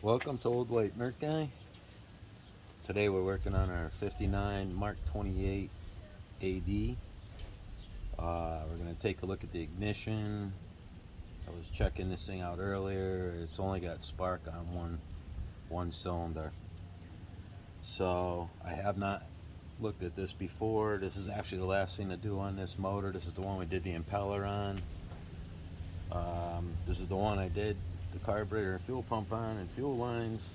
Welcome to Old White Merc Guy. Today we're working on our 59 Mark 28 AD. We're going to take a look at the ignition. I was checking this thing out earlier. It's only got spark on one cylinder. So I have not looked at this before. This is actually the last thing to do on this motor. This is the one we did the impeller on. This is the one I did the carburetor and fuel pump on and fuel lines,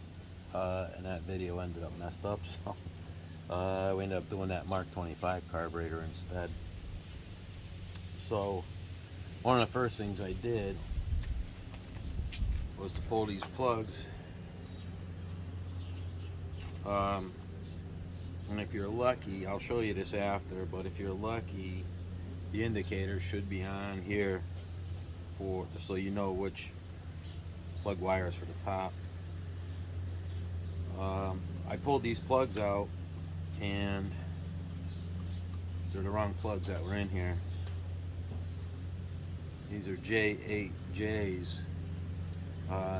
and that video ended up messed up, so we ended up doing that Mark 25 carburetor instead. So one of the first things I did was to pull these plugs, and if you're lucky, I'll show you this after, but if you're lucky, the indicator should be on here so you know which plug wires for the top. I pulled these plugs out and they're the wrong plugs that were in here. These are J8Js.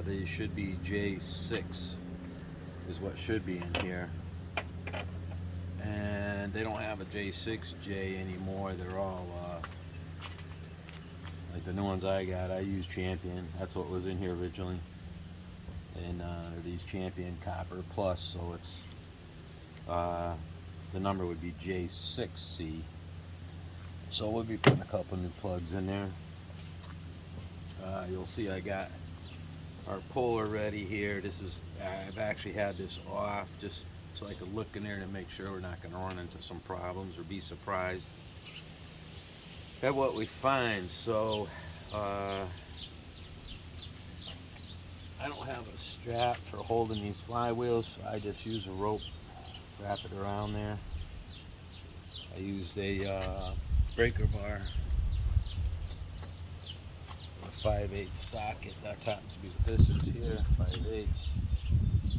They should be J6 is what should be in here, and they don't have a J6J anymore. They're all like the new ones I got. I use Champion. That's what was in here originally. And they're these Champion Copper Plus, so it's the number would be J6C. So we'll be putting a couple new plugs in there. You'll see I got our puller ready here. I've actually had this off just so I could look in there to make sure we're not going to run into some problems or be surprised at what we find. So I don't have a strap for holding these flywheels, so I just use a rope, wrap it around there. I used a breaker bar, a 5/8 socket. That happens to be what this is here, 5/8.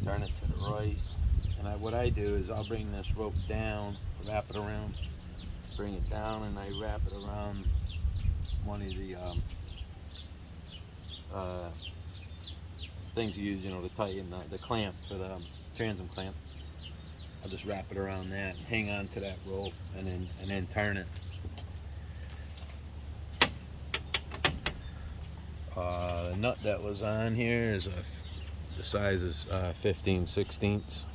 Turn it to the right, and what I do is I'll bring this rope down, wrap it around, bring it down, and I wrap it around one of the things you use, to tighten the clamp for the transom clamp. I'll just wrap it around that, hang on to that rope, and then turn it. The nut that was on here is the size is 15/16.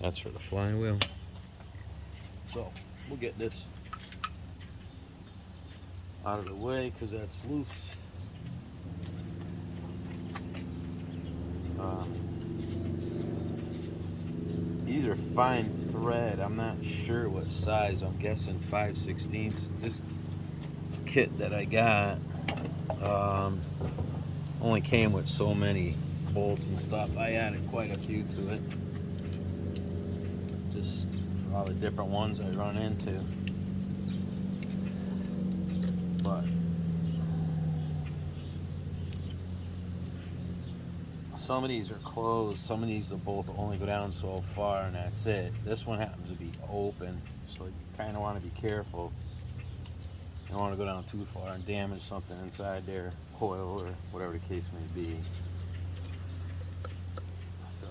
That's for the flywheel. So we'll get this out of the way because that's loose. These are fine thread. I'm not sure what size. I'm guessing 5/16. This kit that I got only came with so many bolts and stuff. I added quite a few to it, just for all the different ones I run into. But some of these are closed. Some of these will both only go down so far, and that's it. This one happens to be open, so you kind of want to be careful. You don't want to go down too far and damage something inside there, coil or whatever the case may be. So,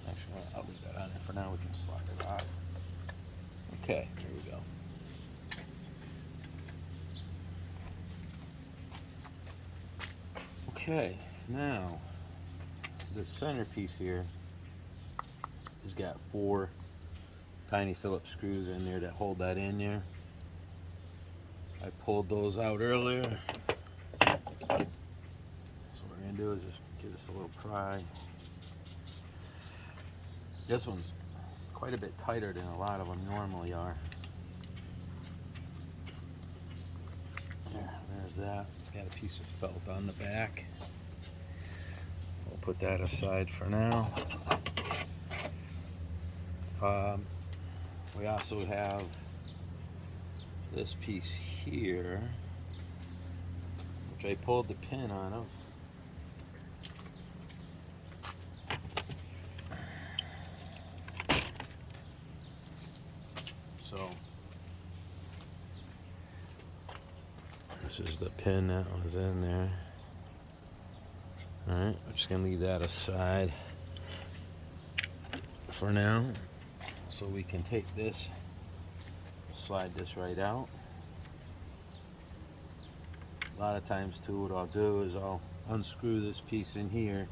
actually, I'll leave that on there for now. We can slide it off. Okay, there we go. Okay, now the centerpiece here has got 4 tiny Phillips screws in there that hold that in there. I pulled those out earlier. So what we're going to do is just give this a little pry. This one's quite a bit tighter than a lot of them normally are. There's that. It's got a piece of felt on the back. We'll put that aside for now. We also have this piece here, which I pulled the pin out of. So this is the pin that was in there. Alright, I'm just going to leave that aside for now. So we can take this, slide this right out. A lot of times too, what I'll do is I'll unscrew this piece in here,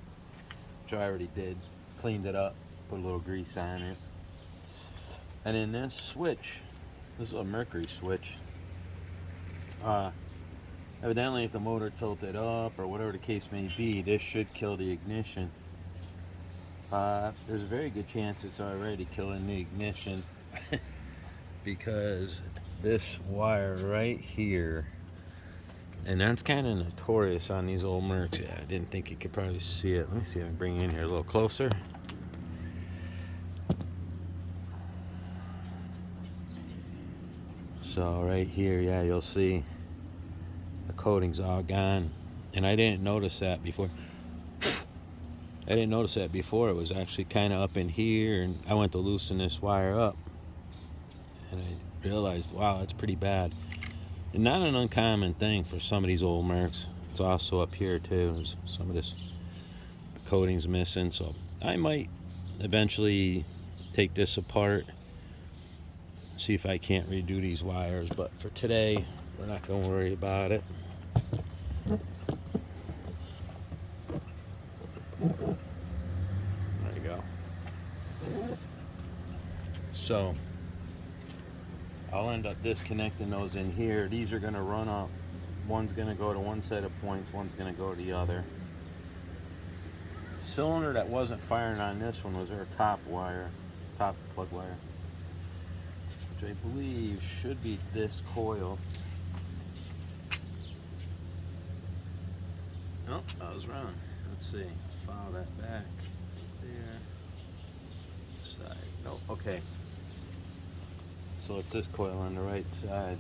which I already did, cleaned it up, put a little grease on it. And then this switch, this is a Mercury switch. Evidently if the motor tilted up or whatever the case may be, this should kill the ignition. There's a very good chance it's already killing the ignition because this wire right here, and that's kind of notorious on these old Mercs. Yeah, I didn't think you could probably see it. Let me see if I can bring it in here a little closer. So right here, yeah, you'll see the coating's all gone. And I didn't notice that before. It was actually kind of up in here, and I went to loosen this wire up and I realized, wow, that's pretty bad. And not an uncommon thing for some of these old Mercs. It's also up here too. There's some of this coating's missing, so I might eventually take this apart, see if I can't redo these wires, but for today we're not going to worry about it. There you go. So I'll end up disconnecting those in here. These are going to run up. One's going to go to one set of points, one's going to go to the other. Cylinder that wasn't firing on this one was our top plug wire, which I believe should be this coil. Oh, I was wrong. Let's see. File that back there. Side. No, okay. So it's this coil on the right side.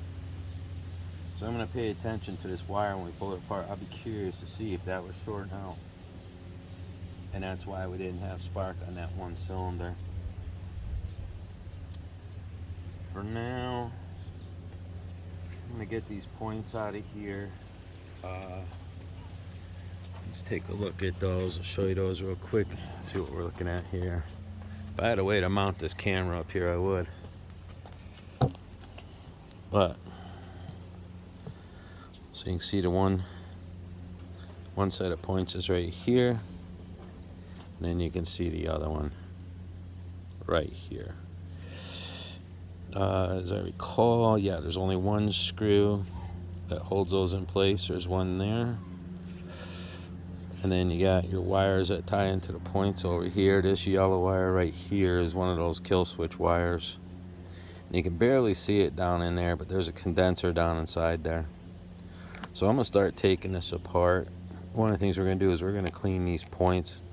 So I'm going to pay attention to this wire when we pull it apart. I'll be curious to see if that was short out. And that's why we didn't have spark on that one cylinder. For now, I'm going to get these points out of here. Let's take a look at those. I'll show you those real quick. See what we're looking at here. If I had a way to mount this camera up here, I would. But so you can see the one set of points is right here, and then you can see the other one right here. As I recall, yeah, there's only one screw that holds those in place. There's one there, and then you got your wires that tie into the points over here. This yellow wire right here is one of those kill switch wires. You can barely see it down in there, but there's a condenser down inside there. So I'm going to start taking this apart. One of the things we're going to do is we're going to clean these points.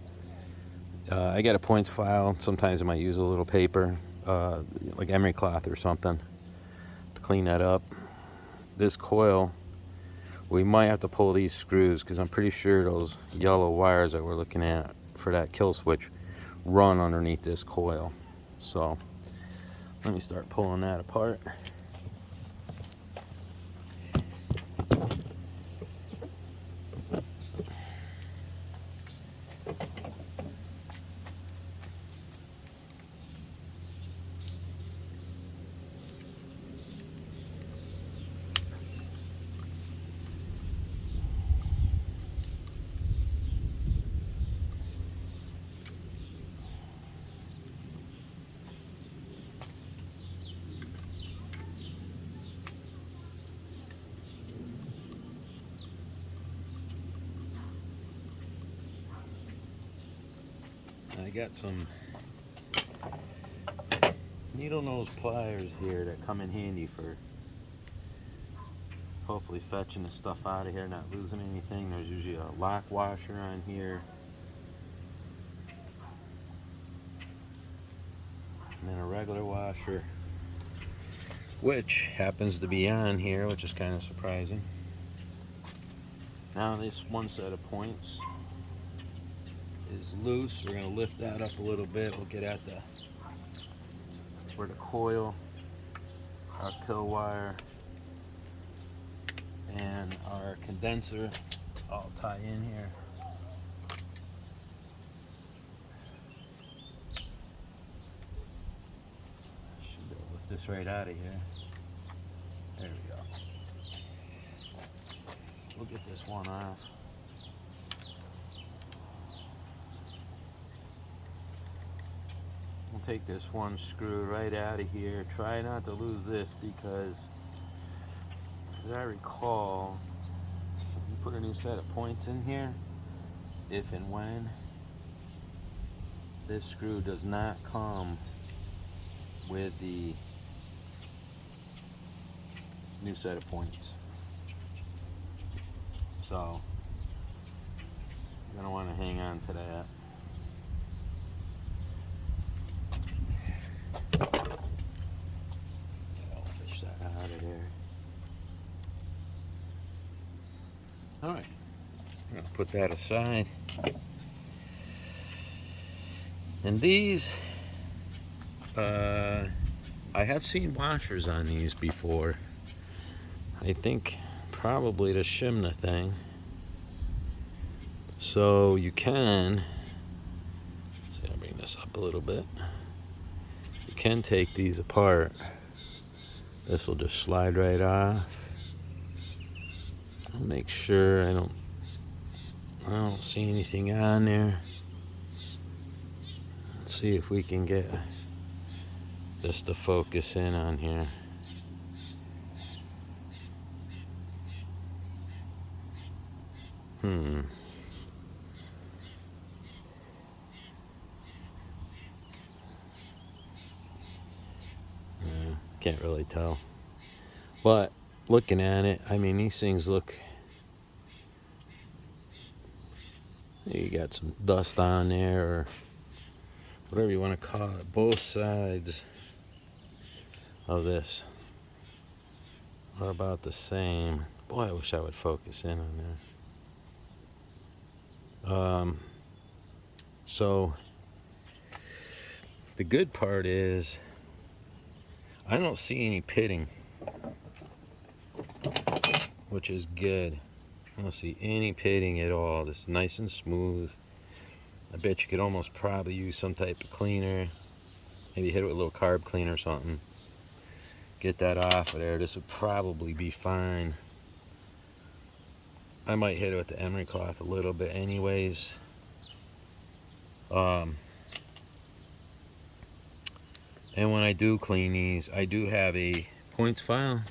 I got a points file. Sometimes I might use a little paper, like emery cloth or something, to clean that up. This coil, we might have to pull these screws because I'm pretty sure those yellow wires that we're looking at for that kill switch run underneath this coil. So let me start pulling that apart. I got some needle nose pliers here that come in handy for hopefully fetching the stuff out of here, not losing anything. There's usually a lock washer on here, and then a regular washer, which happens to be on here, which is kind of surprising. Now this one set of points is loose. We're going to lift that up a little bit. We'll get at where the coil, our kill wire, and our condenser all tie in here. this right out of here. There we go. We'll get this one off. We'll take this one screw right out of here. Try not to lose this because, as I recall, you put a new set of points in here, if and when this screw does not come with the new set of points. So you're gonna want to hang on to that. I'll fish that out of there. All right, I'm gonna put that aside. And these, I have seen washers on these before. I think probably to shim the thing. So you can, see, I'll bring this up a little bit. You can take these apart. This will just slide right off. I'll make sure I don't see anything on there. Let's see if we can get this to focus in on here. Can't really tell. But looking at it, I mean, these things look, you got some dust on there or whatever you want to call it. Both sides of this are about the same. Boy, I wish I would focus in on there. So the good part is I don't see any pitting, which is good. I don't see any pitting at all. It's nice and smooth. I bet you could almost probably use some type of cleaner. Maybe hit it with a little carb cleaner or something. Get that off of there. This would probably be fine. I might hit it with the emery cloth a little bit anyways. And when I do clean these, I do have a points file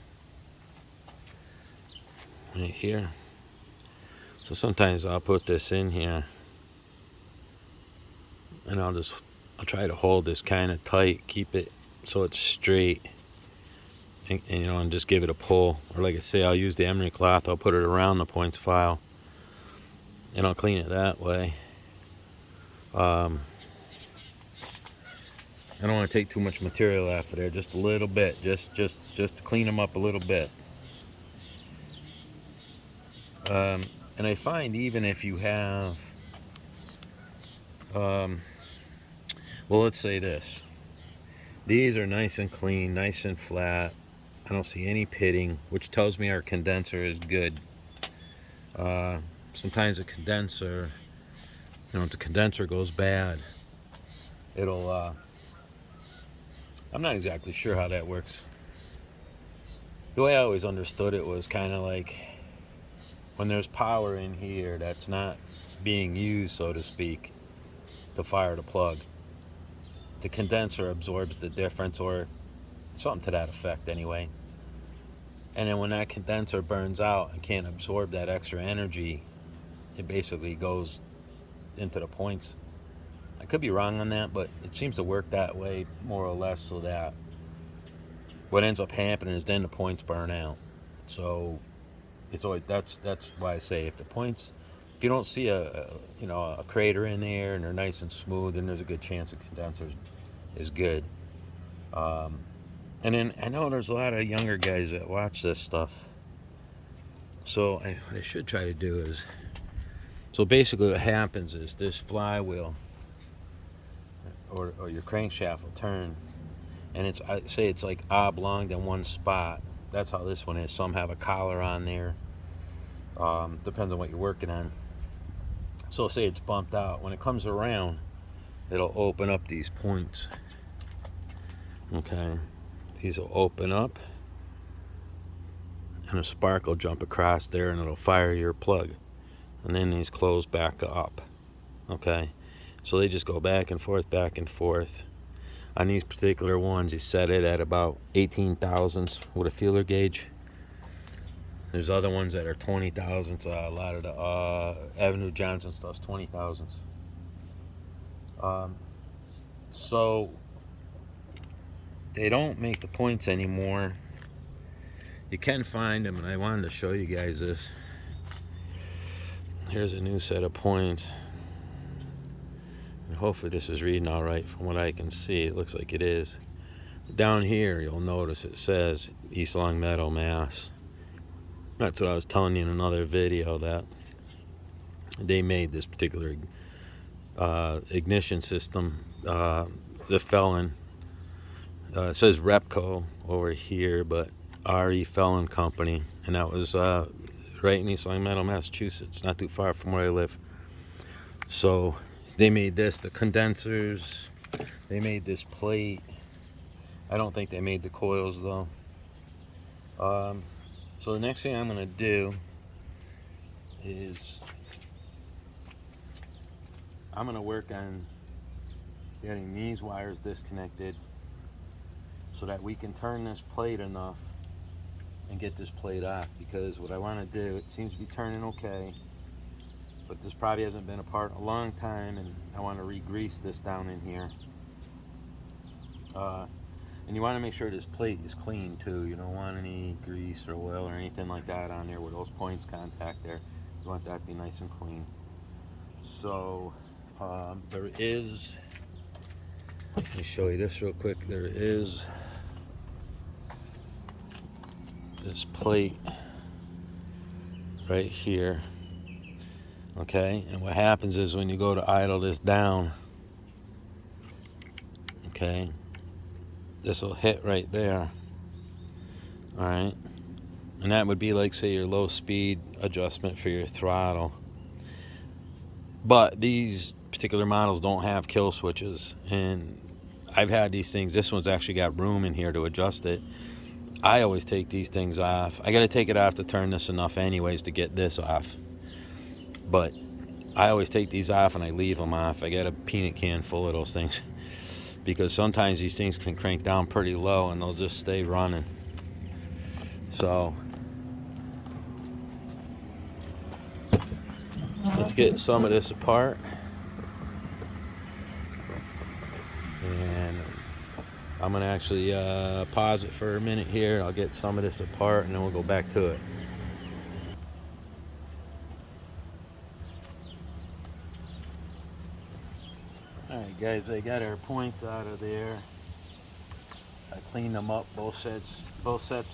right here. So sometimes I'll put this in here and I'll try to hold this kind of tight, keep it so it's straight, and you know, and just give it a pull. Or like I say, I'll use the emery cloth, I'll put it around the points file and I'll clean it that way. I don't want to take too much material off of there, just a little bit, just to clean them up a little bit. And I find even if you have, well, let's say this. These are nice and clean, nice and flat. I don't see any pitting, which tells me our condenser is good. Sometimes a condenser, you know, if the condenser goes bad, it'll, I'm not exactly sure how that works. The way I always understood it was kind of like when there's power in here that's not being used, so to speak, to fire the plug, the condenser absorbs the difference, or something to that effect anyway. And then when that condenser burns out and can't absorb that extra energy, it basically goes into the points. I could be wrong on that, but it seems to work that way more or less, so that what ends up happening is then the points burn out. So it's always, that's why I say if you don't see a crater in there and they're nice and smooth, then there's a good chance the condenser is good. And then I know there's a lot of younger guys that watch this stuff. So what I should try to do is, so basically what happens is this flywheel or your crankshaft will turn, and I say it's like oblong in one spot. That's how this one is. Some have a collar on there. Depends on what you're working on. So say it's bumped out. When it comes around, it'll open up these points. Okay, these will open up and a spark will jump across there and it'll fire your plug, and then these close back up. Okay, so they just go back and forth, back and forth. On these particular ones, you set it at about 18 thousandths with a feeler gauge. There's other ones that are 20 thousandths. A lot of the Avenue Johnson stuff's 20 thousandths. So they don't make the points anymore. You can find them, and I wanted to show you guys this. Here's a new set of points. And hopefully this is reading all right from what I can see. It looks like it is. Down here, you'll notice it says East Longmeadow, Mass. That's what I was telling you in another video, that they made this particular ignition system, the Phelon. It says Repco over here, but RE Phelon Company, and that was right in East Longmeadow, Massachusetts, not too far from where I live. So they made this, the condensers, they made this plate. I don't think they made the coils though. So the next thing I'm going to do is I'm going to work on getting these wires disconnected so that we can turn this plate enough and get this plate off, because what I want to do, it seems to be turning okay, but this probably hasn't been apart in a long time, and I want to re-grease this down in here. And you want to make sure this plate is clean too. You don't want any grease or oil or anything like that on there where those points contact there. You want that to be nice and clean. So there is, let me show you this real quick. There is this plate right here. Okay, and what happens is when you go to idle this down, okay, this will hit right there. All right, and that would be like, say, your low speed adjustment for your throttle. But these particular models don't have kill switches, and I've had these things. This one's actually got room in here to adjust it. I always take these things off. I got to take it off to turn this enough anyways to get this off, but I always take these off and I leave them off. I got a peanut can full of those things because sometimes these things can crank down pretty low and they'll just stay running. So let's get some of this apart, and I'm gonna actually pause it for a minute here. I'll get some of this apart and then we'll go back to it. Alright guys, I got our points out of there. I cleaned them up. Both sets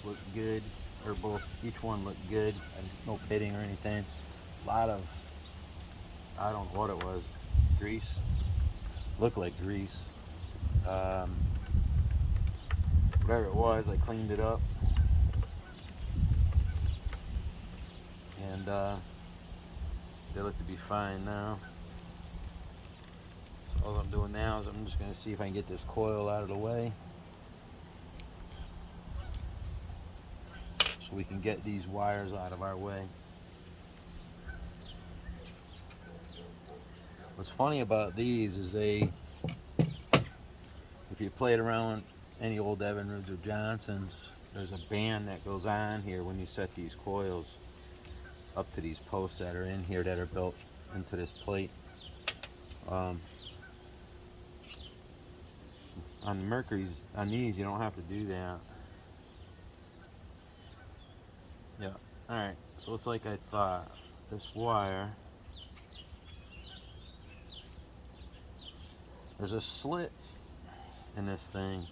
look good, or each one looked good. No pitting or anything. A lot of, I don't know what it was, grease. Looked like grease. Whatever it was, I cleaned it up, and they look to be fine now. So all I'm doing now is I'm just going to see if I can get this coil out of the way so we can get these wires out of our way. What's funny about these is if you played around any old Evans or Johnsons, there's a band that goes on here when you set these coils up to these posts that are in here that are built into this plate. On Mercury's, on these, you don't have to do that. Yeah, alright, so it's like I thought. This wire, there's a slit in this thing.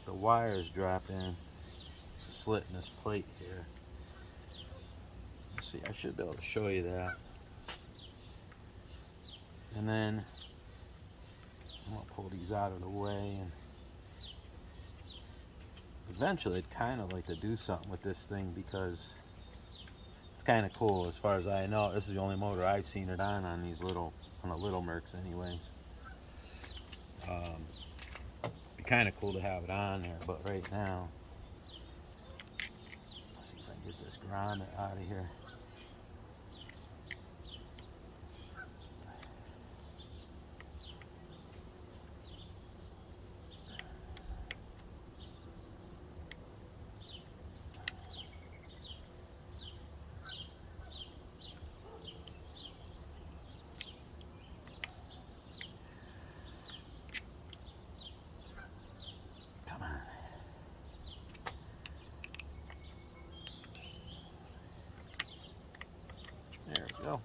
The wires drop in. It's a slit in this plate here. Let's see, I should be able to show you that. And then I'm gonna pull these out of the way, and eventually I'd kind of like to do something with this thing because it's kind of cool. As far as I know, this is the only motor I've seen it on these little, on the little Mercs anyways. be kind of cool to have it on there, but right now, let's see if I can get this grommet out of here. There we go.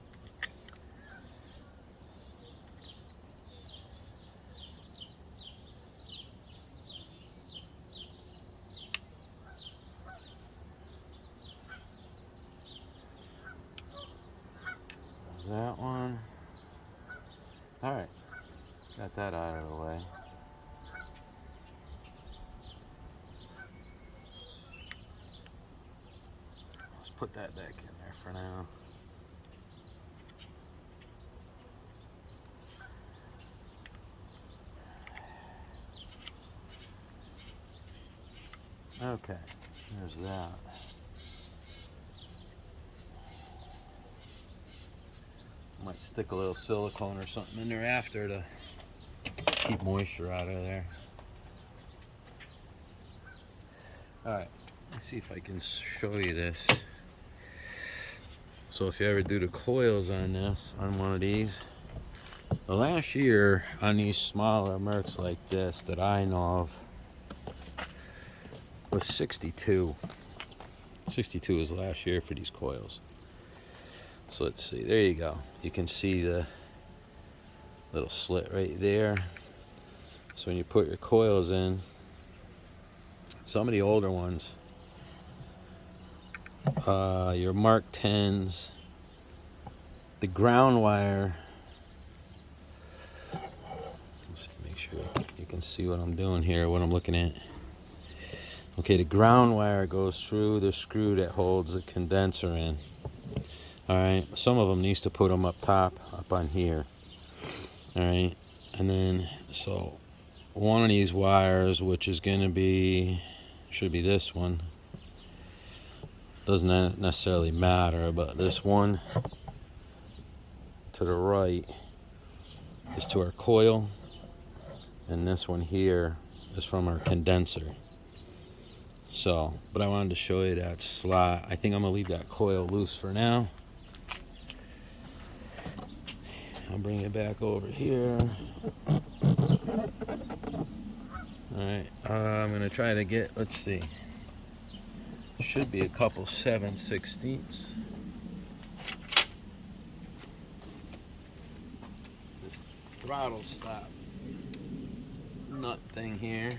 That one. All right, got that out of the way. Let's put that back in there for now. Okay, there's that. Might stick a little silicone or something in there after to keep moisture out of there. Alright, let's see if I can show you this. So if you ever do the coils on this, on one of these, the last year on these smaller Mercs like this that I know of was 62. 62 was last year for these coils. So let's see, there you go. You can see the little slit right there. So when you put your coils in, some of the older ones, your Mark 10s, the ground wire, let's make sure you can see what I'm doing here, what I'm looking at. Okay, the ground wire goes through the screw that holds the condenser in. Alright, some of them needs to put them up top, up on here. Alright, and then, so one of these wires, which is going to be, should be this one, doesn't necessarily matter, but this one to the right is to our coil, and this one here is from our condenser. So, but I wanted to show you that slot. I think I'm going to leave that coil loose for now. I'll bring it back over here. Alright, I'm going to try to get, let's see, should be a couple 7/16. This throttle stop nut thing here.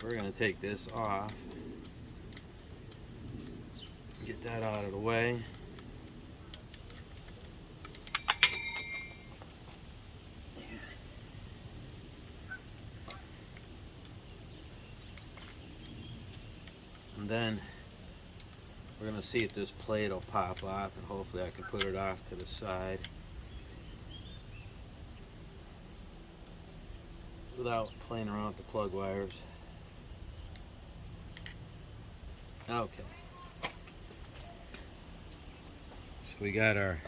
We're going to take this off. Get that out of the way. And then we're going to see if this plate will pop off, and hopefully I can put it off to the side without playing around with the plug wires. Okay. So we got our,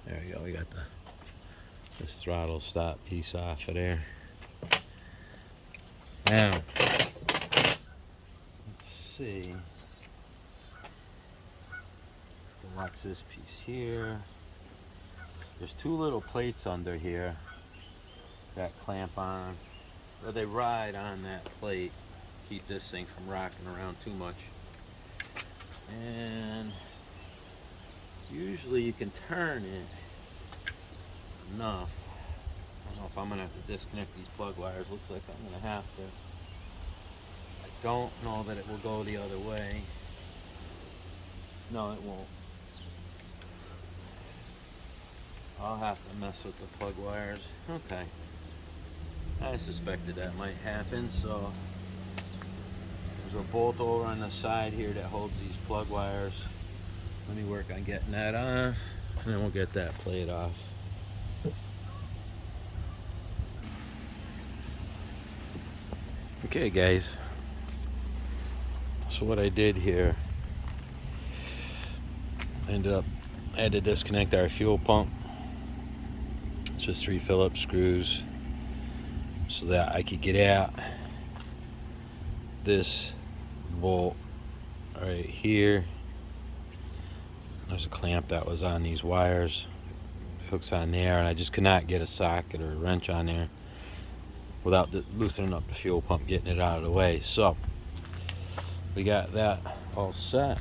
there we go, we got this throttle stop piece off of there. Now, let's see. Watch this piece here. There's two little plates under here that clamp on, or they ride on that plate, keep this thing from rocking around too much. And usually you can turn it enough. I don't know if I'm going to have to disconnect these plug wires. Looks like I'm going to have to. I don't know that it will go the other way. No, it won't. I'll have to mess with the plug wires. Okay. I suspected that might happen, so there's a bolt over on the side here that holds these plug wires. Let me work on getting that off, and then we'll get that plate off. Okay guys, so what I did here, I had to disconnect our fuel pump. It's just 3 Phillips screws so that I could get out this bolt right here. There's a clamp that was on these wires, it hooks on there, and I just could not get a socket or a wrench on there without loosening up the fuel pump, getting it out of the way. So we got that all set.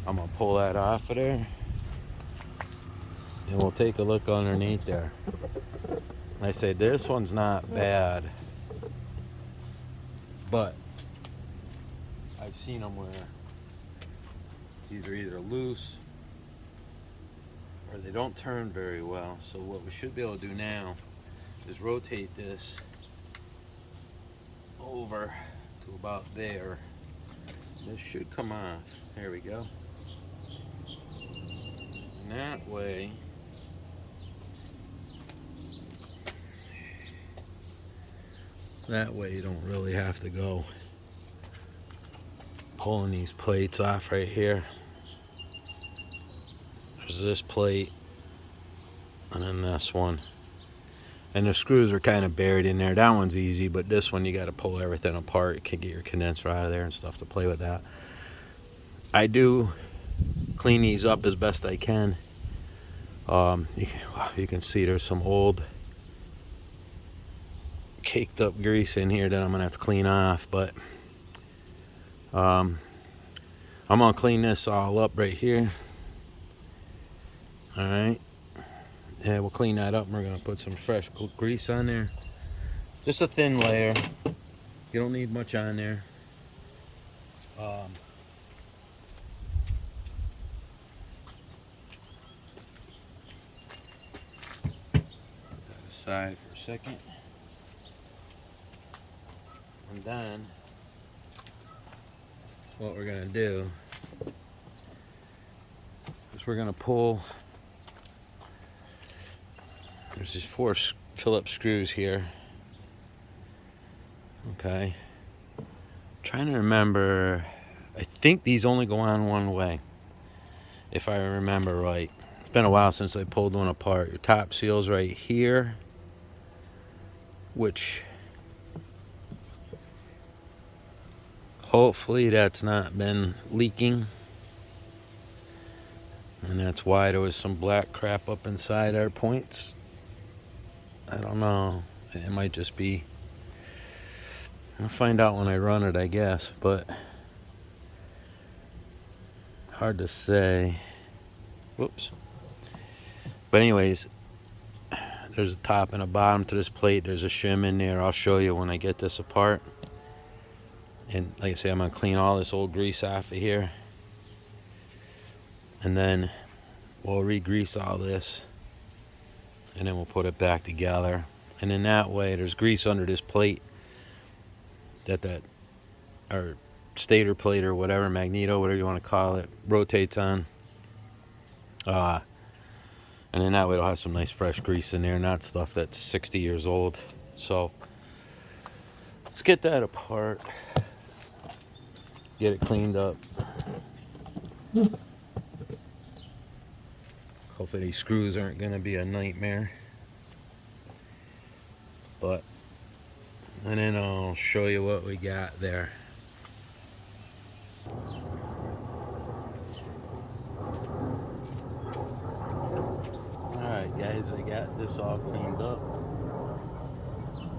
I'm gonna pull that off of there and we'll take a look underneath there. I say this one's not bad, but I've seen them where these are either loose or they don't turn very well. So what we should be able to do now is rotate this over to about there. This should come off. There we go. And that way you don't really have to go pulling these plates off right here. There's this plate and then this one, and the screws are kind of buried in there. That one's easy, but this one you got to pull everything apart. You can get your condenser out of there and stuff to play with that. I do clean these up as best I can. You can see there's some old caked up grease in here that I'm gonna have to clean off, but I'm gonna clean this all up right here. All right, yeah, we'll clean that up and we're gonna put some fresh grease on there, just a thin layer. You don't need much on there. Put that aside for a second. And then what we're gonna do is we're gonna pull, there's these 4 Phillips screws here. Okay, I'm trying to remember, I think these only go on one way, if I remember right. It's been a while since I pulled one apart. Your top seal's right here, which hopefully that's not been leaking, and that's why there was some black crap up inside our points. I don't know, it might just be, I'll find out when I run it, I guess, but hard to say. Whoops. But anyways, there's a top and a bottom to this plate. There's a shim in there. I'll show you when I get this apart. And like I say, I'm gonna clean all this old grease off of here, and then we'll re-grease all this, and then we'll put it back together. And in that way, there's grease under this plate that or stator plate or whatever, magneto, whatever you want to call it, rotates on. And then that way it'll have some nice fresh grease in there, not stuff that's 60 years old. So let's get that apart, get it cleaned up. Hopefully these screws aren't going to be a nightmare. And then I'll show you what we got there. Alright guys, I got this all cleaned up.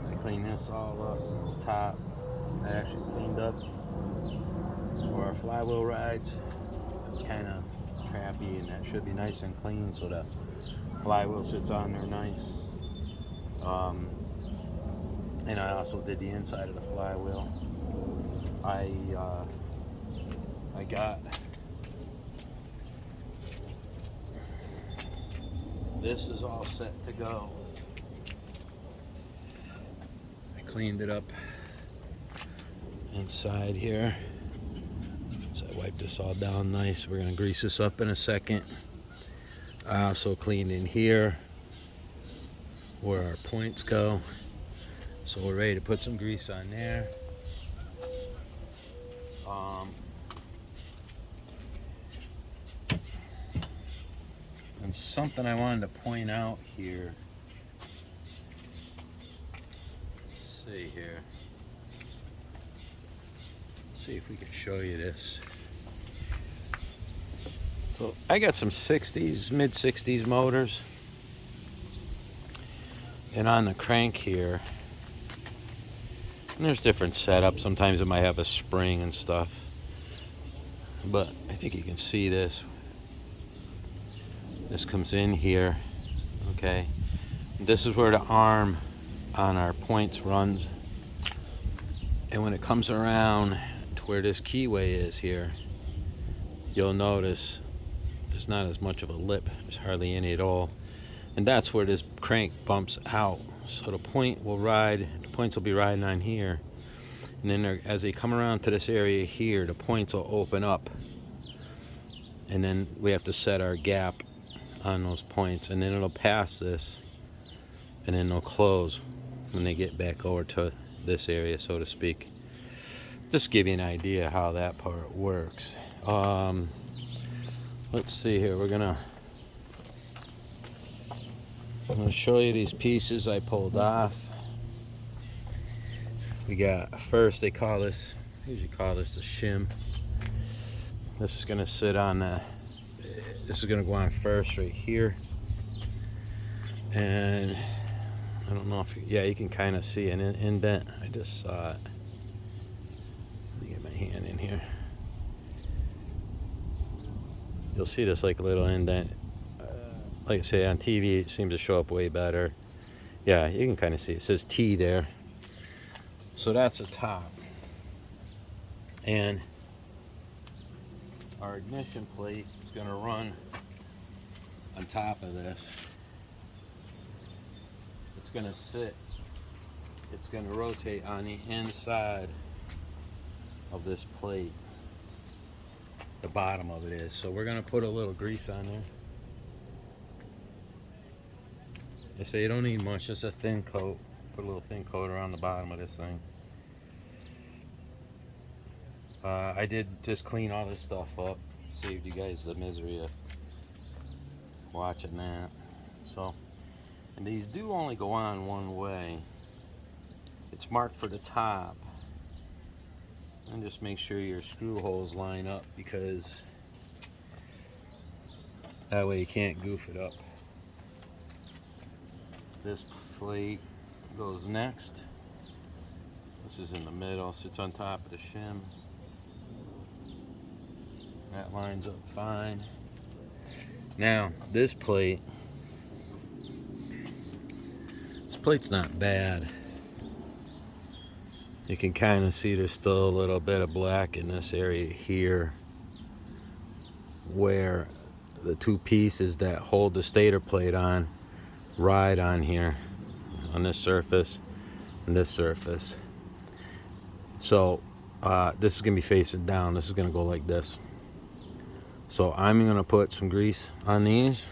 I cleaned this all up. Top, I actually cleaned up where our flywheel rides. It was kind of crappy, and that should be nice and clean so the flywheel sits on there nice. And I also did the inside of the flywheel. I got this is all set to go. I cleaned it up inside here, so I wiped this all down nice. We're gonna grease this up in a second. I also cleaned in here where our points go. So we're ready to put some grease on there. And something I wanted to point out here. Let's see here. Let's see if we can show you this. So I got some 60s, mid 60s motors. And on the crank here, and there's different setups. Sometimes it might have a spring and stuff. But I think you can see this. This comes in here, okay? This is where the arm on our points runs. And when it comes around to where this keyway is here, you'll notice there's not as much of a lip. There's hardly any at all. And that's where this crank bumps out. So the points will be riding on here. And then as they come around to this area here, the points will open up. And then we have to set our gap on those points, and then it'll pass this, and then they'll close when they get back over to this area, so to speak. Just give you an idea how that part works. Let's see here. I'm gonna show you these pieces I pulled off. We got first, they usually call this a shim. This is gonna sit on this is gonna go on first right here. And I don't know if you can kind of see an indent. I just saw it. Let me get my hand in here. You'll see this like a little indent. Like I say, on TV it seems to show up way better. Yeah, you can kind of see it says T there. So that's the top. And our ignition plate is going to run on top of this. It's going to sit, it's going to rotate on the inside of this plate. The bottom of it is. So we're going to put a little grease on there. They say you don't need much, just a thin coat. Put a little thin coat around the bottom of this thing. I did just clean all this stuff up. Saved you guys the misery of watching that. So, and these do only go on one way. It's marked for the top. And just make sure your screw holes line up, because that way you can't goof it up. This plate goes next. This is in the middle, sits on top of the shim. That lines up fine. Now, this plate's not bad. You can kind of see there's still a little bit of black in this area here, where the two pieces that hold the stator plate on ride on here, on this surface and this surface. So this is gonna be facing down. This is gonna go like this. So I'm gonna put some grease on these.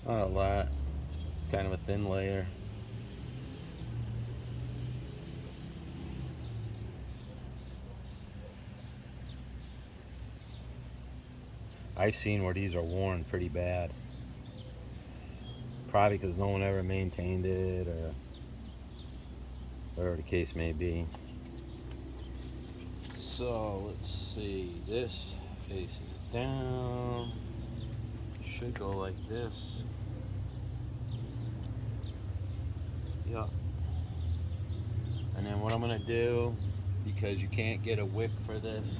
Not a lot, just kind of a thin layer. I've seen where these are worn pretty bad. Probably because no one ever maintained it, or whatever the case may be. So let's see, this faces down. Should go like this. Yep. And then what I'm gonna do, because you can't get a wick for this,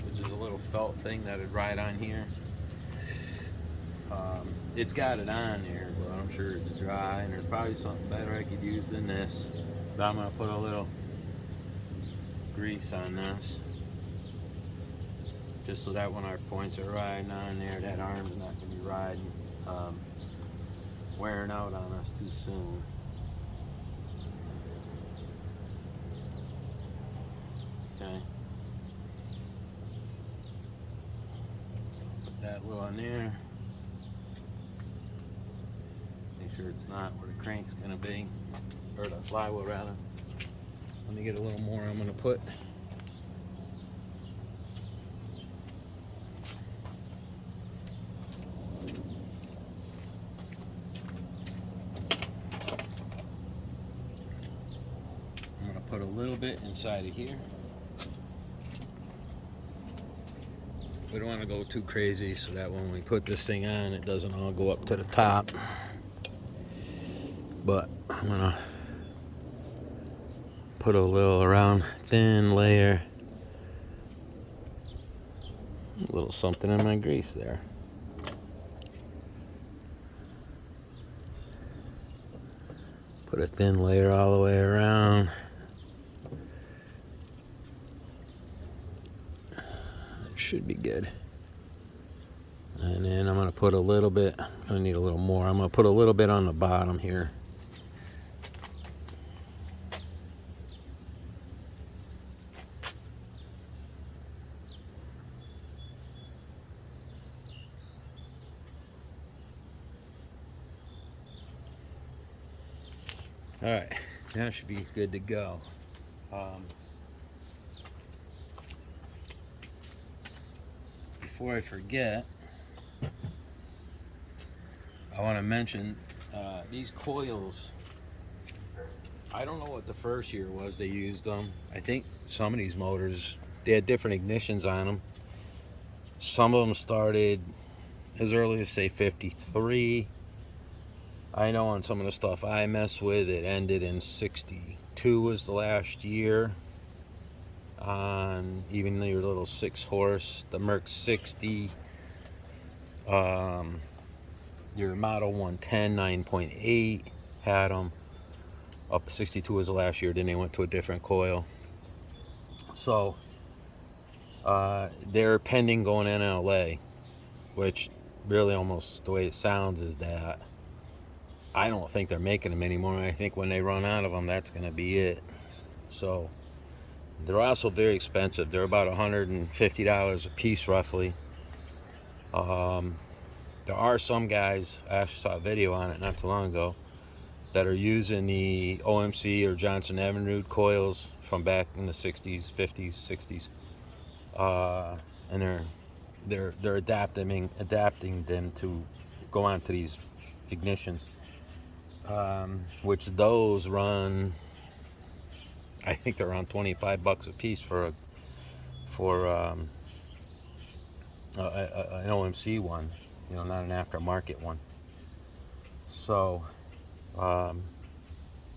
which is a little felt thing that would ride on here. It's got it on there, but I'm sure it's dry, and there's probably something better I could use than this. But I'm gonna put a little grease on this, just so that when our points are riding on there, that arm's not gonna be riding, wearing out on us too soon. Okay. that little on there. Make sure it's not where the crank's gonna be, or the flywheel rather. Let me get a little more I'm gonna put. I'm gonna put a little bit inside of here. We don't want to go too crazy so that when we put this thing on, it doesn't all go up to the top. But I'm gonna put a little around thin layer, a little something in my grease there. Put a thin layer all the way around. Should be good. And then I'm going to put a little bit, I'm going to need a little more. I'm going to put a little bit on the bottom here. All right, that should be good to go. Before I forget, I want to mention these coils. I don't know what the first year was they used them. I think some of these motors, they had different ignitions on them. Some of them started as early as, say, 53. I know on some of the stuff I mess with, it ended in 62 was the last year. On even your little 6-horse, the Merc 60, your Model 110 9.8 had them. Up 62 was the last year, then they went to a different coil. So they're pending going in LA, which really almost the way it sounds is that I don't think they're making them anymore. I think when they run out of them, that's going to be it. So they're also very expensive. They're about $150 a piece, roughly. There are some guys, I actually saw a video on it not too long ago, that are using the OMC or Johnson Evinrude coils from back in the 60s, 50s, 60s. And they're adapting them to go on to these ignitions. Which those run, I think they're around $25 a piece for an OMC one, you know, not an aftermarket one. So,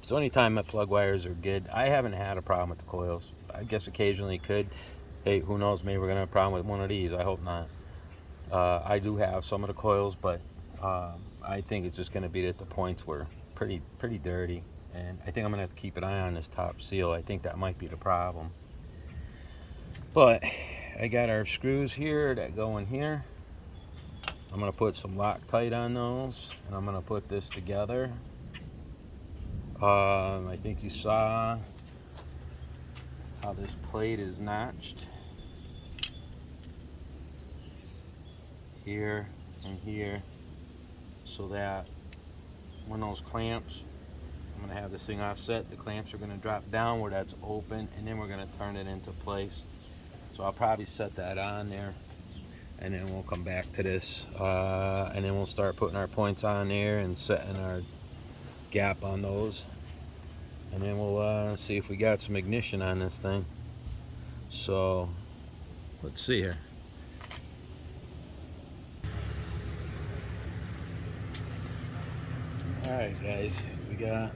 anytime that plug wires are good, I haven't had a problem with the coils. I guess occasionally could. Hey, who knows? Maybe we're gonna have a problem with one of these. I hope not. I do have some of the coils, but I think it's just gonna be at the points where pretty dirty. And I think I'm gonna have to keep an eye on this top seal. I think that might be the problem. But I got our screws here that go in here. I'm gonna put some Loctite on those, and I'm gonna put this together. I think you saw how this plate is notched here and here, so that when those clamps, I'm going to have this thing offset, the clamps are going to drop down where that's open, and then we're going to turn it into place. So I'll probably set that on there, and then we'll come back to this, and then we'll start putting our points on there and setting our gap on those, and then we'll see if we got some ignition on this thing. So let's see here. Alright guys, we got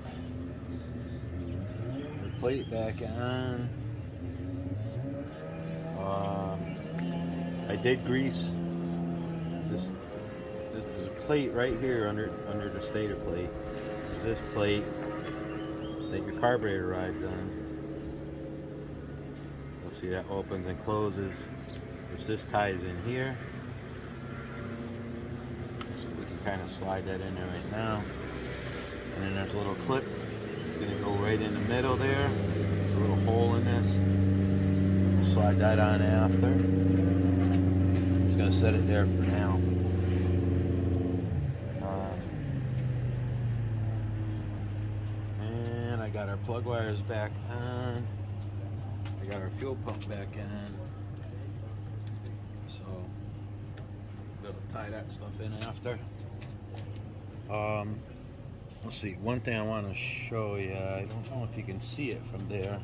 the plate back on. I did grease this. There's a plate right here under the stator plate. There's this plate that your carburetor rides on. You'll see that opens and closes, which this ties in here. So we can kind of slide that in there right now. And then there's a little clip. It's going to go right in the middle there. There's a little hole in this. We'll slide that on after. It's going gonna set it there for now. And I got our plug wires back on. I got our fuel pump back in. So we'll tie that stuff in after. Let's see. One thing I want to show you. I don't know if you can see it from there.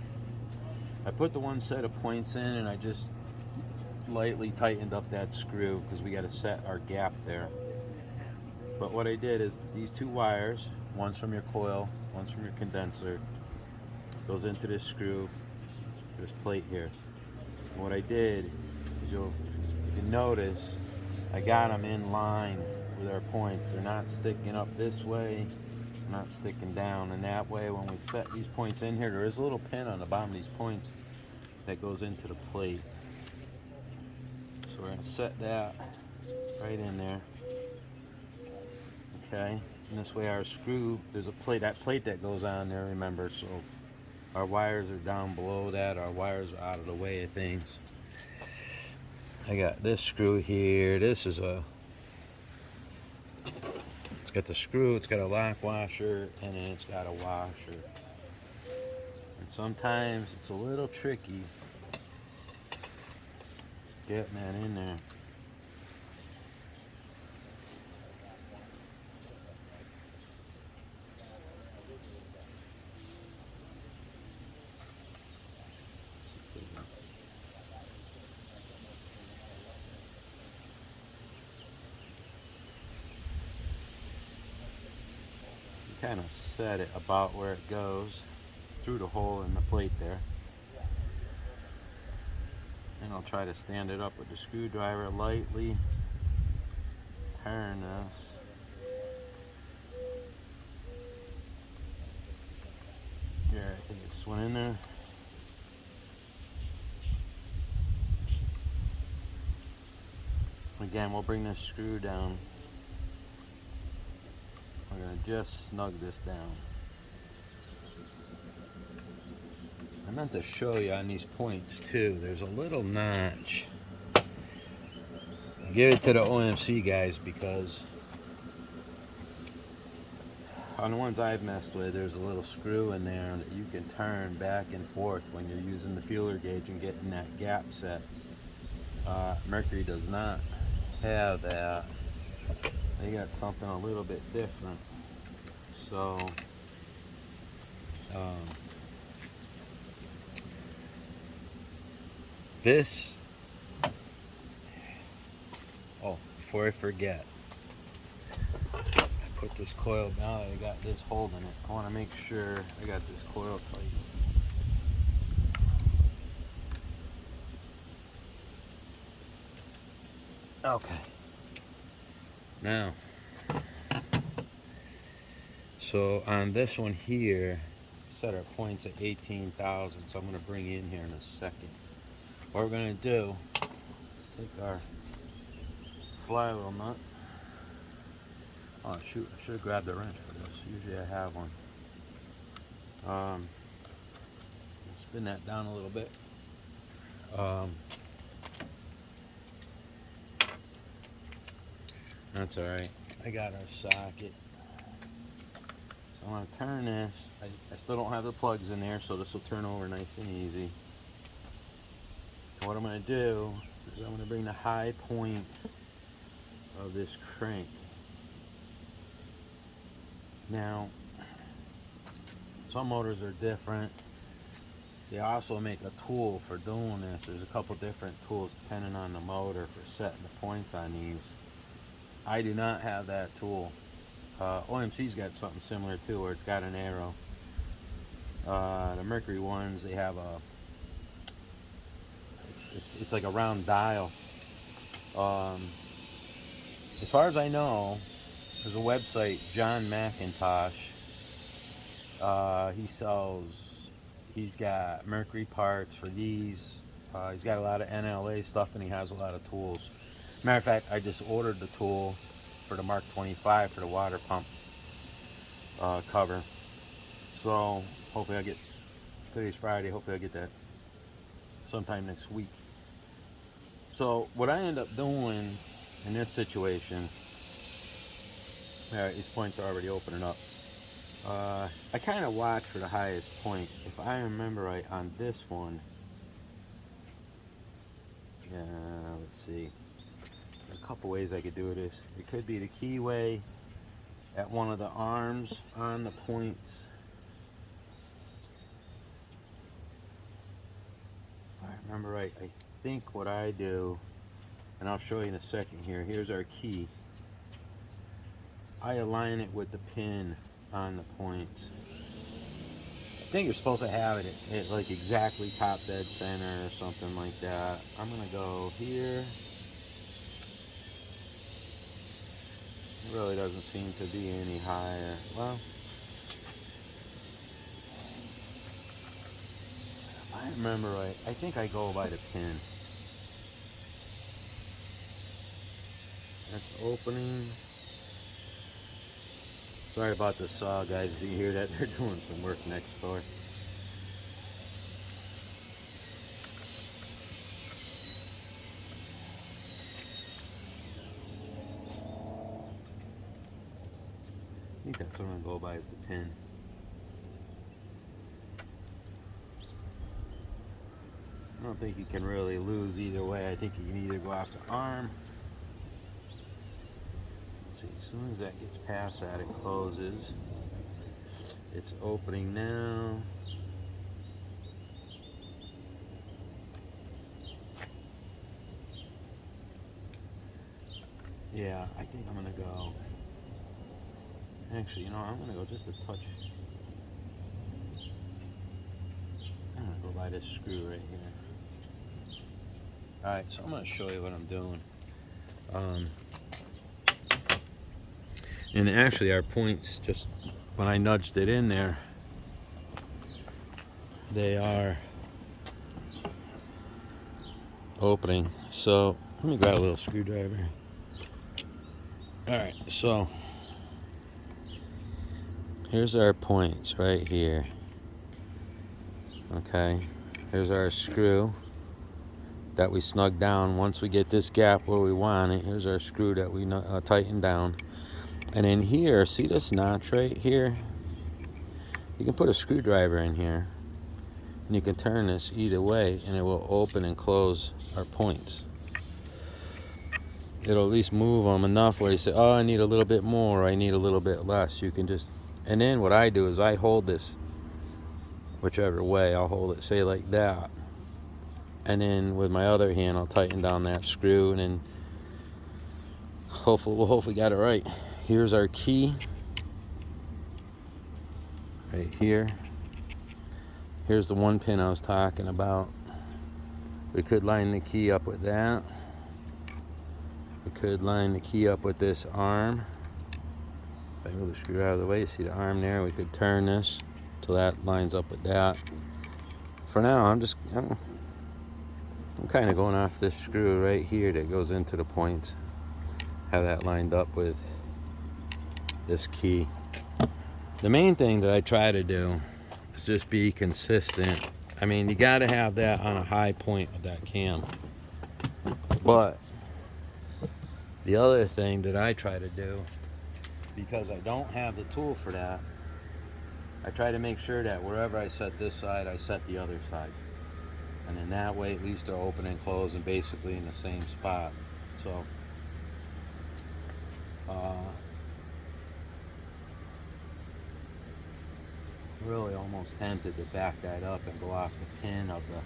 I put the one set of points in, and I just lightly tightened up that screw because we got to set our gap there. But what I did is these two wires, one's from your coil, one's from your condenser, goes into this screw, this plate here. And what I did is, if you notice, I got them in line with our points. They're not sticking up this way, not sticking down. And that way, when we set these points in here, there is a little pin on the bottom of these points that goes into the plate. So we're going to set that right in there. Okay, and this way our screw, there's a plate, that plate that goes on there, remember, so our wires are down below that, our wires are out of the way of things. I got this screw here, this is it's got the screw, it's got a lock washer, and then it's got a washer. And sometimes it's a little tricky getting that in there. Kind of set it about where it goes through the hole in the plate there, and I'll try to stand it up with the screwdriver, lightly turn this. Yeah, I think it just went in there. Again, we'll bring this screw down. We're going to just snug this down. I meant to show you on these points too. There's a little notch. I give it to the OMC guys because on the ones I've messed with, there's a little screw in there that you can turn back and forth when you're using the feeler gauge and getting that gap set. Mercury does not have that. They got something a little bit different. So this, before I forget, I put this coil down. I got this holding it. I want to make sure I got this coil tight. Okay. Now, so on this one here, set our points at 18,000. So I'm going to bring in here in a second. What we're going to do, take our flywheel nut. Oh shoot, I should have grabbed a wrench for this. Usually I have one. Spin that down a little bit. That's alright. I got our socket. So I'm going to turn this. I still don't have the plugs in there, so this will turn over nice and easy. And what I'm going to do is I'm going to bring the high point of this crank. Now, some motors are different. They also make a tool for doing this. There's a couple different tools depending on the motor for setting the points on these. I do not have that tool. OMC's got something similar too, where it's got an arrow. The Mercury ones, they have it's like a round dial. As far as I know, there's a website, John McIntosh. He's got Mercury parts for these. He's got a lot of NLA stuff, and he has a lot of tools. Matter of fact, I just ordered the tool for the Mark 25 for the water pump cover. So hopefully today's Friday, hopefully I'll get that sometime next week. So what I end up doing in this situation, all right, these points are already opening up. I kind of watch for the highest point. If I remember right on this one, yeah, let's see. A couple ways I could do this. It could be the keyway at one of the arms on the points. If I remember right, I think what I do, and I'll show you in a second here. Here's our key. I align it with the pin on the point. I think you're supposed to have it at like exactly top dead center or something like that. I'm gonna go here. It really doesn't seem to be any higher. Well, if I remember right, I think I go by the pin. That's opening. Sorry about the saw, guys. Do you hear that? They're doing some work next door. I think that's what I'm gonna go by is the pin. I don't think you can really lose either way. I think you can either go off the arm. Let's see, as soon as that gets past that, it closes. It's opening now. Yeah, I think I'm gonna go. Actually, you know, I'm gonna go just a touch. I'm gonna go by this screw right here. Alright, so I'm gonna show you what I'm doing. And actually our points, just when I nudged it in there, they are opening. So let me grab a little screwdriver. Alright, so here's our points right here. Okay, here's our screw that we snug down. Once we get this gap where we want it, here's our screw that we tighten down. And in here, see this notch right here? You can put a screwdriver in here and you can turn this either way and it will open and close our points. It'll at least move them enough where you say, oh, I need a little bit more, I need a little bit less. You can just, and then what I do is I hold this whichever way. I'll hold it, say like that, and then with my other hand I'll tighten down that screw, and then we'll hopefully got it right. Here's our key right here. Here's the one pin I was talking about. We could line the key up with that. We could line the key up with this arm. If I move the screw out of the way, you see the arm there. We could turn this till that lines up with that. For now, I'm kind of going off this screw right here that goes into the points. Have that lined up with this key. The main thing that I try to do is just be consistent. I mean, you got to have that on a high point of that cam. But the other thing that I try to do, because I don't have the tool for that, I try to make sure that wherever I set this side, I set the other side. And in that way, at least they're open and close and basically in the same spot. So, really almost tempted to back that up and go off the pin of the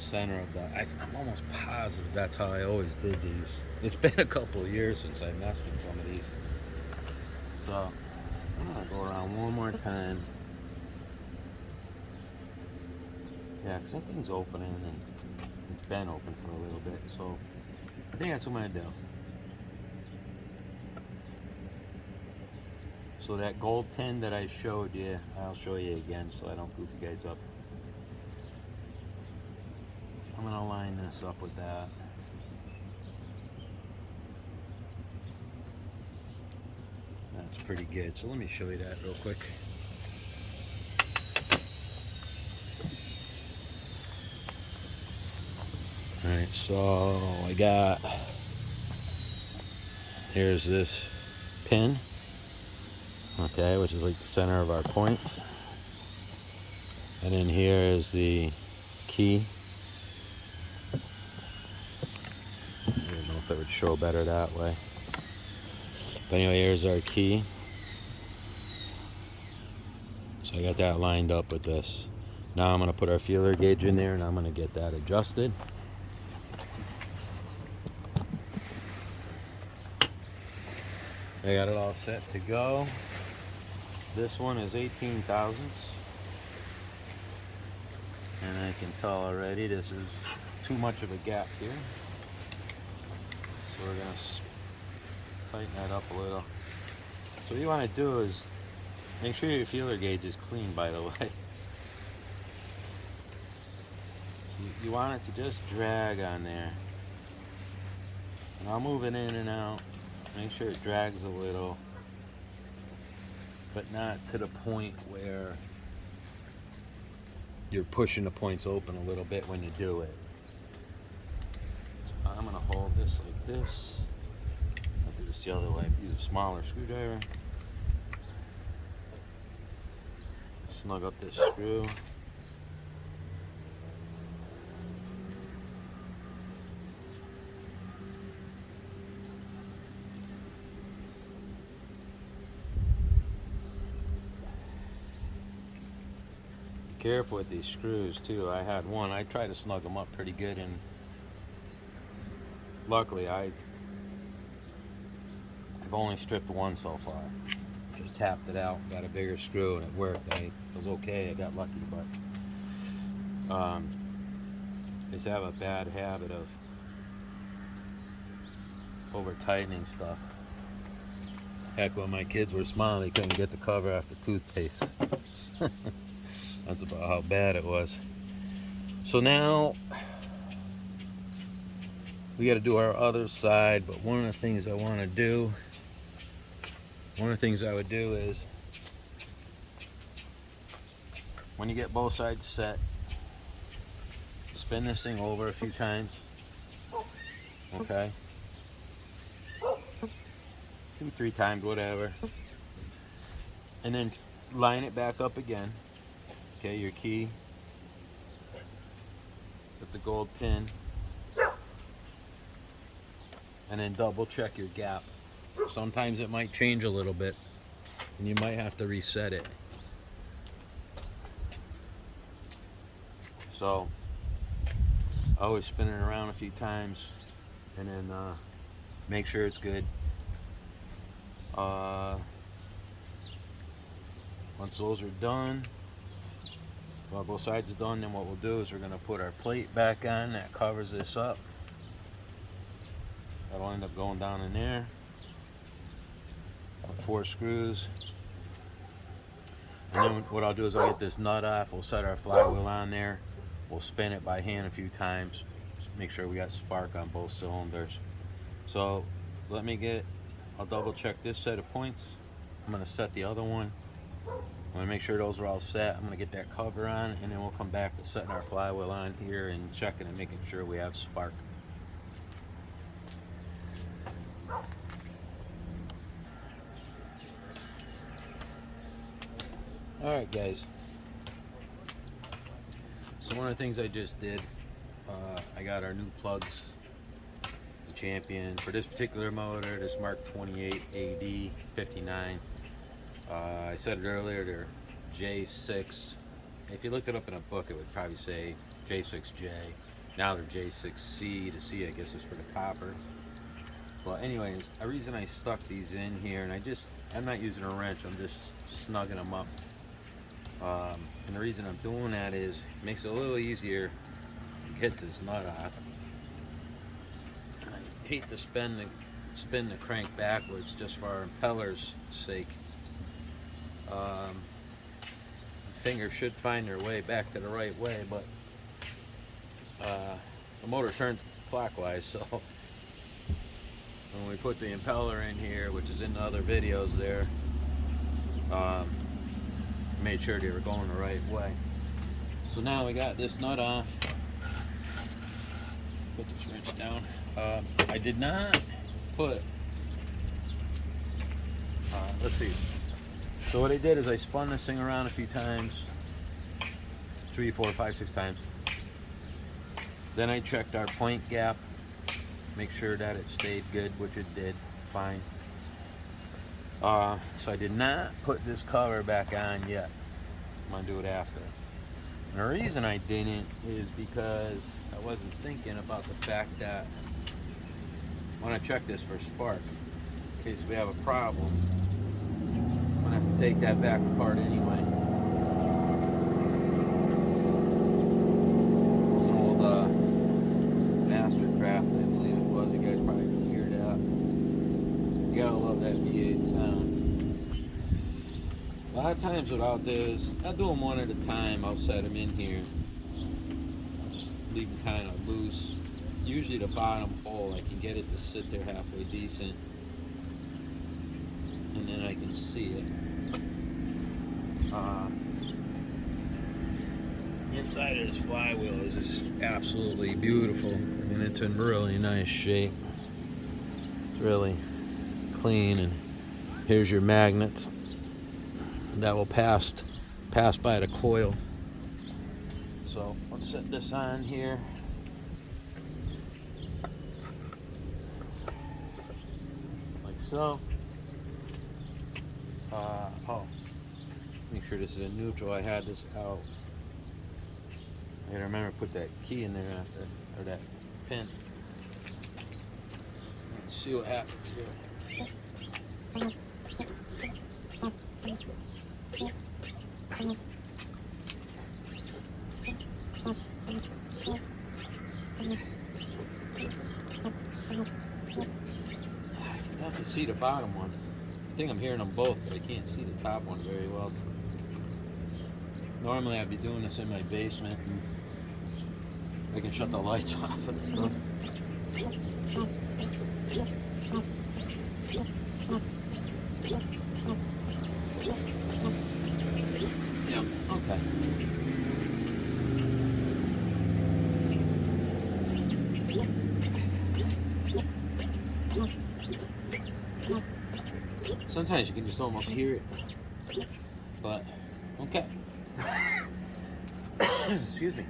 center of the, I'm almost positive that's how I always did these. It's been a couple of years since I messed with some of these. So I'm gonna go around one more time. Yeah, something's opening and it's been open for a little bit, so I think that's what I'm gonna do. So that gold pin that I showed you, I'll show you again so I don't goof you guys up. I'm gonna line this up with that. That's pretty good. So let me show you that real quick. Alright, So I got, here's this pin, okay, which is like the center of our points. And then here is the key. I don't know if it would show better that way. But anyway, here's our key. So I got that lined up with this. Now I'm going to put our feeler gauge in there and I'm going to get that adjusted. I got it all set to go. This one is 18 thousandths. And I can tell already this is too much of a gap here. So we're going to tighten that up a little. So what you want to do is make sure your feeler gauge is clean, by the way. So you want it to just drag on there. And I'll move it in and out. Make sure it drags a little, but not to the point where you're pushing the points open a little bit when you do it. So I'm going to hold this like this. I'll do this the other way. Use a smaller screwdriver. Snug up this screw. Careful with these screws too. I had one. I tried to snug them up pretty good, and luckily I've only stripped one so far. Just tapped it out, got a bigger screw, and it worked. It was okay. I got lucky, but I just have a bad habit of over tightening stuff. Heck, when my kids were small, they couldn't get the cover off the toothpaste. That's about how bad it was. So now we got to do our other side, but one of the things I want to do, one of the things I would do is when you get both sides set, spin this thing over a few times, okay? 2, 3 times, whatever. And then line it back up again. Okay, your key with the gold pin, and then double check your gap. Sometimes it might change a little bit and you might have to reset it. So I always spin it around a few times and then make sure it's good. Once those are done, well, both sides are done, then what we'll do is we're going to put our plate back on that covers this up. That'll end up going down in there. 4 screws. And then what I'll do is I'll get this nut off. We'll set our flywheel on there. We'll spin it by hand a few times. Just make sure we got spark on both cylinders. So I'll double check this set of points. I'm going to set the other one. I'm going to make sure those are all set. I'm going to get that cover on, and then we'll come back to setting our flywheel on here and checking and making sure we have spark. Alright guys, so one of the things I just did, I got our new plugs, the Champion, for this particular motor, this Mark 28 AD 59. I said it earlier, they're J6. If you looked it up in a book, it would probably say J6J. Now they're J6C. The C, I guess, is for the copper. But anyways, the reason I stuck these in here, and I'm not using a wrench, I'm just snugging them up. And the reason I'm doing that is it makes it a little easier to get this nut off. I hate to spin the crank backwards just for our impeller's sake. Fingers should find their way back to the right way, but the motor turns clockwise, so when we put the impeller in here, which is in the other videos there, made sure they were going the right way. So now we got this nut off. put this wrench down. I did not put, let's see. So what I did is I spun this thing around a few times, 3, 4, 5, 6 times. Then I checked our point gap, make sure that it stayed good, which it did, fine. So I did not put this cover back on yet. I'm gonna do it after. And the reason I didn't is because I wasn't thinking about the fact that when I check this for spark, in case we have a problem, I'm gonna have to take that back apart anyway. It's an old Mastercraft, I believe it was. You guys probably can hear that. You gotta love that V8 sound. A lot of times what I'll do is, I'll do them one at a time. I'll set them in here. I'll just leave them kind of loose. Usually the bottom hole, I can get it to sit there halfway decent. And then I can see it. The inside of this flywheel is just absolutely beautiful. I mean, it's in really nice shape. It's really clean, and here's your magnets that will pass by the coil. So let's set this on here. Like so. Make sure this is in neutral. I had this out. I gotta remember to put that key in there after, or that pin. Let's see what happens here. I can definitely see the bottom one. I think I'm hearing them both, but I can't see the top one very well. Normally I'd be doing this in my basement, and I can shut the lights off and stuff. Yeah, okay. Sometimes you can just almost hear it, but okay. Excuse me.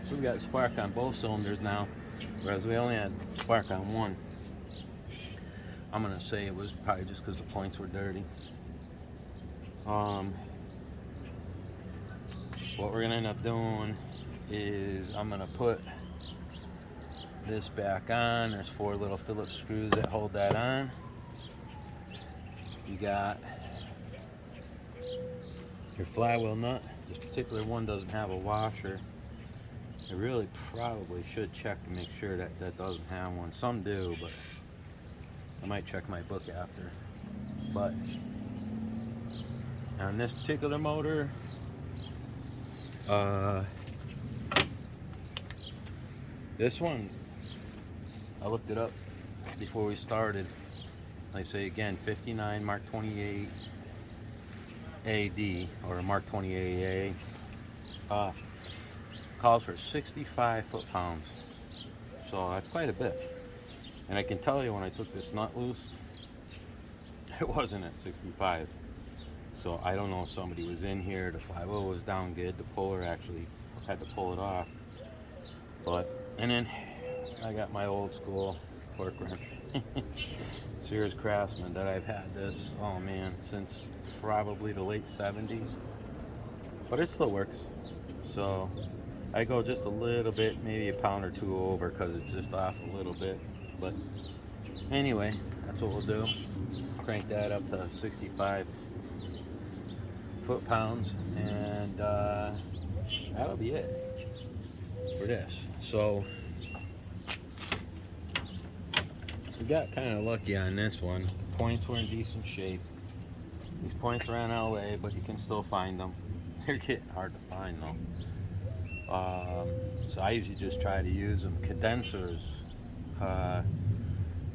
So we got spark on both cylinders now, whereas we only had spark on one. I'm gonna say it was probably just because the points were dirty. What we're gonna end up doing is I'm gonna put this back on. There's 4 little Phillips screws that hold that on. You got your flywheel nut. This particular one doesn't have a washer. I really probably should check to make sure that that doesn't have one. Some do, but I might check my book after. But on this particular motor, this one, I looked it up before we started. Like I say again, 59 Mark 28 AD or Mark 28A calls for 65 foot-pounds. So that's quite a bit. And I can tell you when I took this nut loose, it wasn't at 65. So I don't know if somebody was in here. The flywheel was down good. The puller actually had to pull it off. And then I got my old school torque wrench. Sears Craftsman that I've had this, oh man, since probably the late 70s. But it still works. So I go just a little bit, maybe a pound or 2 over because it's just off a little bit. But anyway, that's what we'll do. Crank that up to 65 foot-pounds, and that'll be it for this. So we got kind of lucky on this one. Points were in decent shape. These points are in LA, but you can still find them. They're getting hard to find though. So I usually just try to use them. Condensers.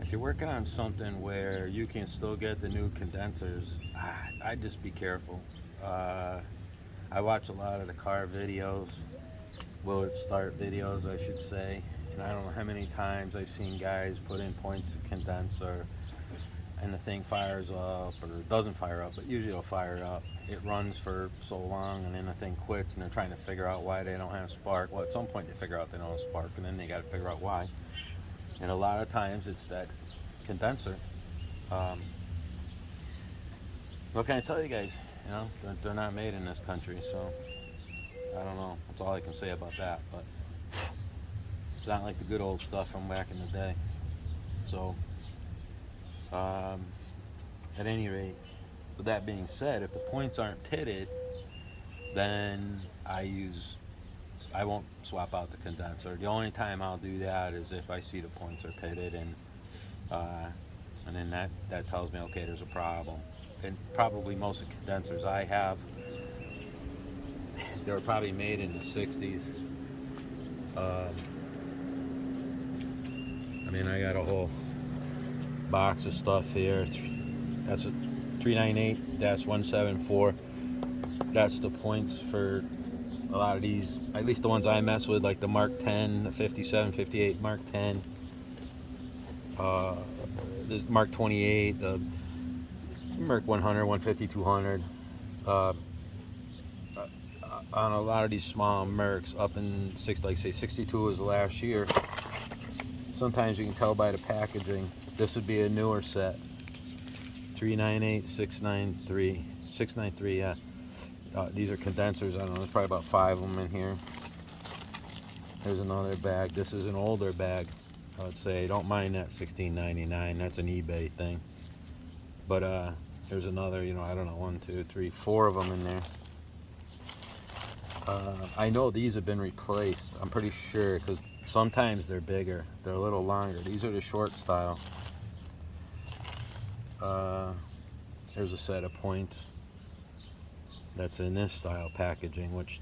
If you're working on something where you can still get the new condensers, I'd just be careful. I watch a lot of the car videos, will it start videos I should say, And I don't know how many times I've seen guys put in points to condenser and the thing fires up or doesn't fire up, but usually it'll fire up. It runs for so long and then the thing quits and they're trying to figure out why they don't have spark. Well, at some point they figure out they don't have spark and then they got to figure out why. And a lot of times it's that condenser. What can I tell you guys? You know, they're not made in this country, so I don't know. That's all I can say about that. But it's not like the good old stuff from back in the day. So, at any rate, with that being said, if the points aren't pitted, then I won't swap out the condenser. The only time I'll do that is if I see the points are pitted, and then that tells me, okay, there's a problem. And probably most of the condensers I have, they were probably made in the 60s. I mean, I got a whole box of stuff here. That's a 398-174. That's the points for a lot of these, at least the ones I mess with, like the Mark 10, the 57, 58, Mark 10, this Mark 28, the Merc 100, 150, 200. On a lot of these small Mercs, up in like say 62 was last year. Sometimes you can tell by the packaging. This would be a newer set. 398, 693, 693. Yeah. These are condensers. I don't know. There's probably about 5 of them in here. There's another bag. This is an older bag. I would say don't mind that $16.99. That's an eBay thing. But there's another. You know, I don't know. 1, 2, 3, 4 of them in there. I know these have been replaced. I'm pretty sure because sometimes they're bigger. They're a little longer. These are the short style. There's a set of points that's in this style packaging, which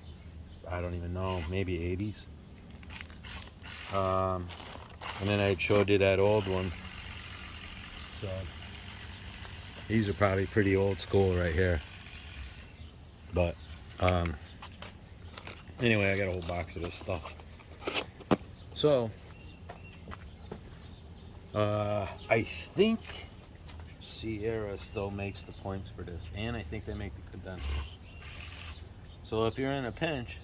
I don't even know, maybe 80s. And then I showed you that old one. So these are probably pretty old school right here. But anyway, I got a whole box of this stuff. So I think Sierra still makes the points for this, and I think they make the condensers. So if you're in a pinch,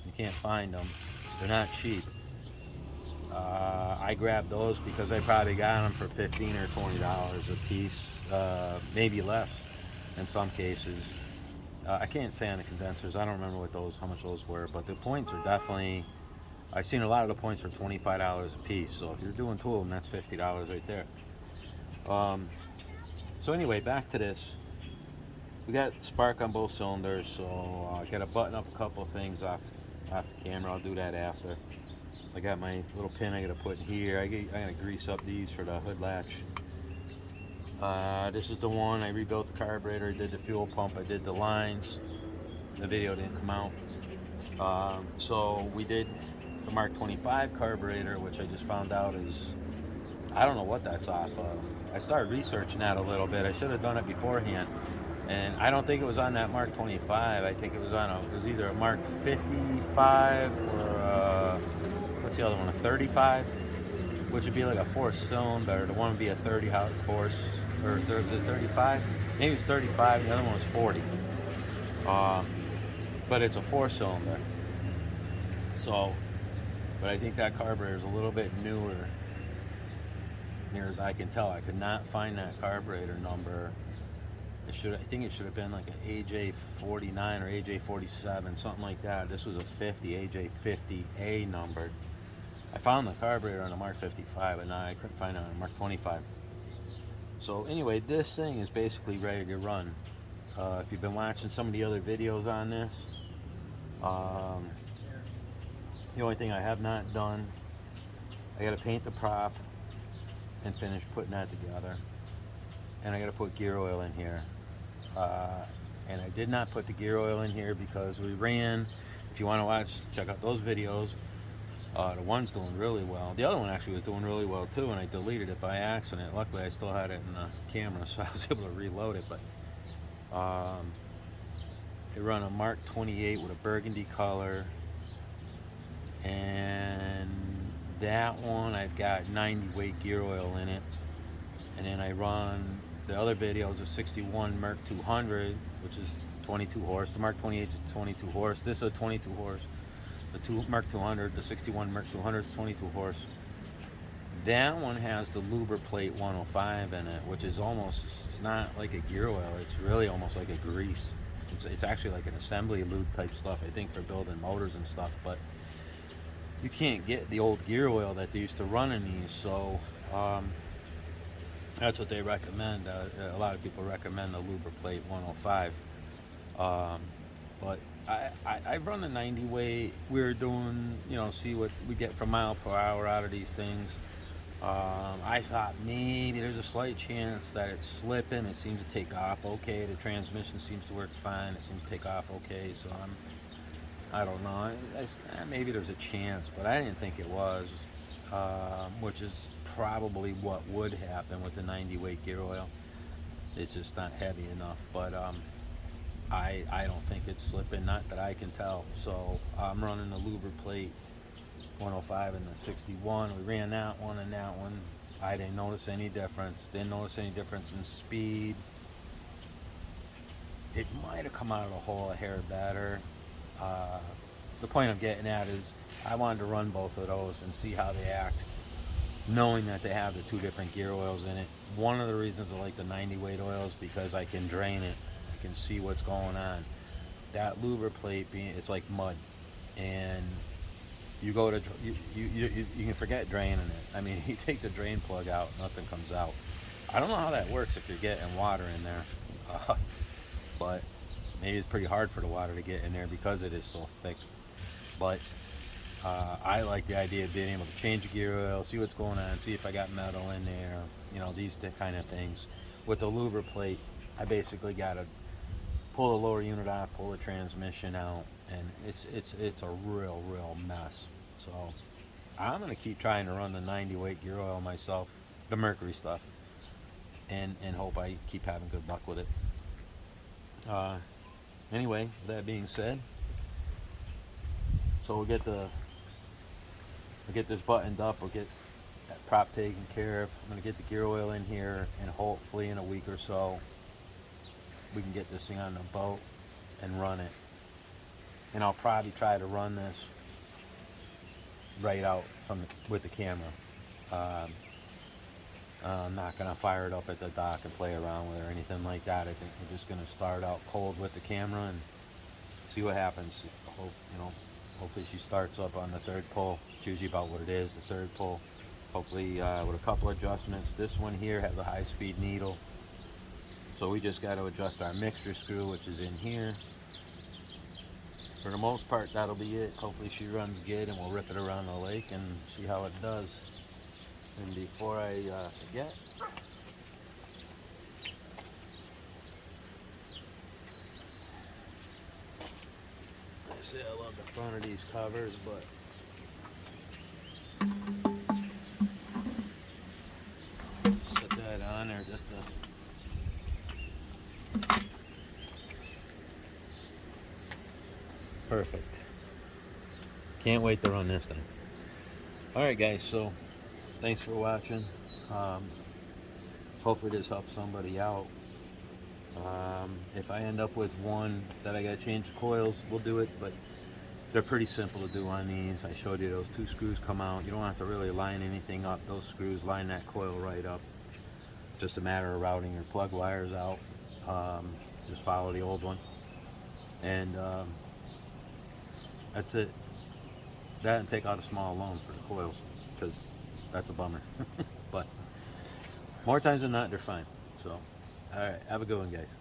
you can't find them. They're not cheap. I grabbed those because I probably got them for $15 or $20 a piece, maybe less in some cases. I can't say on the condensers. I don't remember how much those were, but the points are definitely. I've seen a lot of the points for $25 a piece. So if you're doing 2 of them, that's $50 right there. So anyway, back to this. We got spark on both cylinders, so I got to button up a couple of things off the camera. I'll do that after. I got my little pin I got to put in here. I got to grease up these for the hood latch. This is the one I rebuilt the carburetor. I did the fuel pump. I did the lines. The video didn't come out. So we did the Mark 25 carburetor, which I just found out is, I don't know what that's off of. I started researching that a little bit. I should have done it beforehand. And I don't think it was on that Mark 25. I think it was it was either a Mark 55 or what's the other one, a 35, which would be like a 4-cylinder. The one would be a 30 horse, or is it 35? Maybe it's 35, the other one was 40. But it's a 4-cylinder. So, but I think that carburetor is a little bit newer, near as I can tell. I could not find that carburetor number. I think it should have been like an AJ49 or AJ47, something like that. This was a 50, AJ50A numbered. I found the carburetor on the Mark 55, but I couldn't find it on the Mark 25. So anyway, this thing is basically ready to run. If you've been watching some of the other videos on this, the only thing I have not done, I got to paint the prop and finish putting that together. And I got to put gear oil in here. And I did not put the gear oil in here because we ran, if you want to check out those videos. The one's doing really well. The other one actually was doing really well too, and I deleted it by accident. Luckily, I still had it in the camera, so I was able to reload it. But it run a Mark 28 with a burgundy color, and That one I've got 90 weight gear oil in it, and then I run the other video is a 61 Merc 200, which is 22 horse. The Mark 28 is 22 horse. This is a 22 horse. The Merc 200, the 61 Merc 200 is 22 horse. That one has the Lubriplate 105 in it, which is almost, it's not like a gear oil, it's really almost like a grease. It's actually like an assembly lube type stuff, I think, for building motors and stuff, but you can't get the old gear oil that they used to run in these, so that's what they recommend. A lot of people recommend the Lubriplate 105. But I've run a 90 weight. We're doing, see what we get from mile per hour out of these things. I thought maybe there's a slight chance that it's slipping. It seems to take off okay. The transmission seems to work fine. It seems to take off okay. So I don't know. Maybe there's a chance, but I didn't think it was, which is probably what would happen with the 90 weight gear oil. It's just not heavy enough, but I don't think it's slipping, not that I can tell. So I'm running the Lubriplate 105 and the 61. We ran that one and that one. I didn't notice any difference. Didn't notice any difference in speed. It might have come out of the hole a hair better. The point I'm getting at is I wanted to run both of those and see how they act, knowing that they have the two different gear oils in it. One of the reasons I like the 90 weight oil is because I can drain it. I can see what's going on. That Lubriplate, it's like mud, and you go to you can forget draining it. I mean, you take the drain plug out, nothing comes out. I don't know how that works if you're getting water in there, but maybe it's pretty hard for the water to get in there because it is so thick. But I like the idea of being able to change the gear oil, see what's going on, see if I got metal in there, these kind of things. With the Lubriplate, I basically got to pull the lower unit off, pull the transmission out, and it's a real mess. So I'm gonna keep trying to run the 90 weight gear oil myself, the Mercury stuff, and hope I keep having good luck with it. Anyway, that being said, so we'll get this buttoned up, we'll get that prop taken care of. I'm gonna get the gear oil in here, and hopefully in a week or so we can get this thing on the boat and run it. And I'll probably try to run this right out with the camera. I'm not gonna fire it up at the dock and play around with it or anything like that. I think we're just gonna start out cold with the camera and see what happens. Hopefully she starts up on the third pull. It's usually about what it is, the third pull. Hopefully with a couple adjustments. This one here has a high-speed needle, so we just got to adjust our mixture screw, which is in here. For the most part, that'll be it. Hopefully she runs good, and we'll rip it around the lake and see how it does. And before I forget, I say I love the front of these covers, but set that on there just to perfect. Can't wait to run this thing. Alright guys, so thanks for watching. Hopefully this helps somebody out. If I end up with one that I gotta change the coils, we'll do it, but they're pretty simple to do on these. I showed you those two screws come out. You don't have to really line anything up. Those screws line that coil right up. Just a matter of routing your plug wires out. Just follow the old one. And that's it. That and take out a small loan for the coils, because that's a bummer. But more times than not, they're fine. So, alright, have a good one, guys.